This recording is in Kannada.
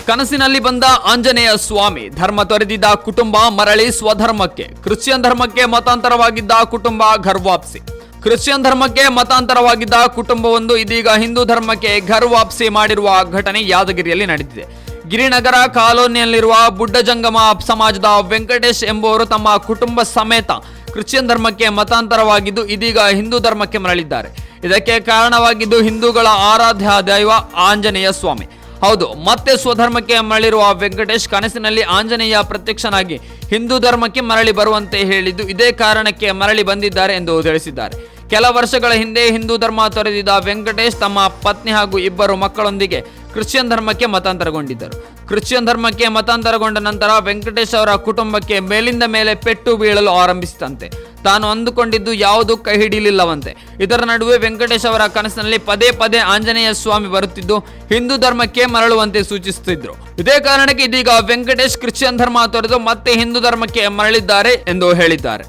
ಕನಸಿನಲ್ಲಿ ಬಂದ ಆಂಜನೇಯ ಸ್ವಾಮಿ, ಧರ್ಮ ತೊರೆದಿದ್ದ ಕುಟುಂಬ ಮರಳಿ ಸ್ವಧರ್ಮಕ್ಕೆ. ಕ್ರಿಶ್ಚಿಯನ್ ಧರ್ಮಕ್ಕೆ ಮತಾಂತರವಾಗಿದ್ದ ಕುಟುಂಬ ಘರ್ ವಾಪಸಿ. ಕ್ರಿಶ್ಚಿಯನ್ ಧರ್ಮಕ್ಕೆ ಮತಾಂತರವಾಗಿದ್ದ ಕುಟುಂಬವೊಂದು ಇದೀಗ ಹಿಂದೂ ಧರ್ಮಕ್ಕೆ ಘರ್ ವಾಪಸಿ ಮಾಡಿರುವ ಘಟನೆ ಯಾದಗಿರಿಯಲ್ಲಿ ನಡೆದಿದೆ. ಗಿರಿನಗರ ಕಾಲೋನಿಯಲ್ಲಿರುವ ಬುಡ್ಡಜಂಗಮ ಸಮಾಜದ ವೆಂಕಟೇಶ್ ಎಂಬುವರು ತಮ್ಮ ಕುಟುಂಬ ಸಮೇತ ಕ್ರಿಶ್ಚಿಯನ್ ಧರ್ಮಕ್ಕೆ ಮತಾಂತರವಾಗಿದ್ದು ಇದೀಗ ಹಿಂದೂ ಧರ್ಮಕ್ಕೆ ಮರಳಿದ್ದಾರೆ. ಇದಕ್ಕೆ ಕಾರಣವಾಗಿದ್ದು ಹಿಂದೂಗಳ ಆರಾಧ್ಯ ದೈವ ಆಂಜನೇಯ ಸ್ವಾಮಿ. ಹೌದು, ಮತ್ತೆ ಸ್ವಧರ್ಮಕ್ಕೆ ಮರಳಿರುವ ವೆಂಕಟೇಶ್ ಕನಸಿನಲ್ಲಿ ಆಂಜನೇಯ ಪ್ರತ್ಯಕ್ಷನಾಗಿ ಹಿಂದೂ ಧರ್ಮಕ್ಕೆ ಮರಳಿ ಬರುವಂತೆ ಹೇಳಿದ್ದು ಇದೇ ಕಾರಣಕ್ಕೆ ಮರಳಿ ಬಂದಿದ್ದಾರೆ ಎಂದು ತಿಳಿಸಿದ್ದಾರೆ. ಕೆಲ ವರ್ಷಗಳ ಹಿಂದೆ ಹಿಂದೂ ಧರ್ಮ ತೊರೆದಿದ್ದ ವೆಂಕಟೇಶ್ ತಮ್ಮ ಪತ್ನಿ ಹಾಗೂ ಇಬ್ಬರು ಮಕ್ಕಳೊಂದಿಗೆ ಕ್ರಿಶ್ಚಿಯನ್ ಧರ್ಮಕ್ಕೆ ಮತಾಂತರಗೊಂಡಿದ್ದರು. ಕ್ರಿಶ್ಚಿಯನ್ ಧರ್ಮಕ್ಕೆ ಮತಾಂತರಗೊಂಡ ನಂತರ ವೆಂಕಟೇಶ್ ಅವರ ಕುಟುಂಬಕ್ಕೆ ಮೇಲಿಂದ ಮೇಲೆ ಪೆಟ್ಟು ಬೀಳಲು ಆರಂಭಿಸಿತಂತೆ. ತಾನು ಅಂದುಕೊಂಡಿದ್ದು ಯಾವುದೂ ಕೈ ಹಿಡಿಯಲಿಲ್ಲವಂತೆ. ಇದರ ನಡುವೆ ವೆಂಕಟೇಶ್ ಅವರ ಕನಸಿನಲ್ಲಿ ಪದೇ ಪದೇ ಆಂಜನೇಯ ಸ್ವಾಮಿ ಬರುತ್ತಿದ್ದು ಹಿಂದೂ ಧರ್ಮಕ್ಕೆ ಮರಳುವಂತೆ ಸೂಚಿಸುತ್ತಿದ್ರು. ಇದೇ ಕಾರಣಕ್ಕೆ ಇದೀಗ ವೆಂಕಟೇಶ್ ಕ್ರಿಶ್ಚಿಯನ್ ಧರ್ಮ ತೊರೆದು ಮತ್ತೆ ಹಿಂದೂ ಧರ್ಮಕ್ಕೆ ಮರಳಿದ್ದಾರೆ ಎಂದು ಹೇಳಿದ್ದಾರೆ.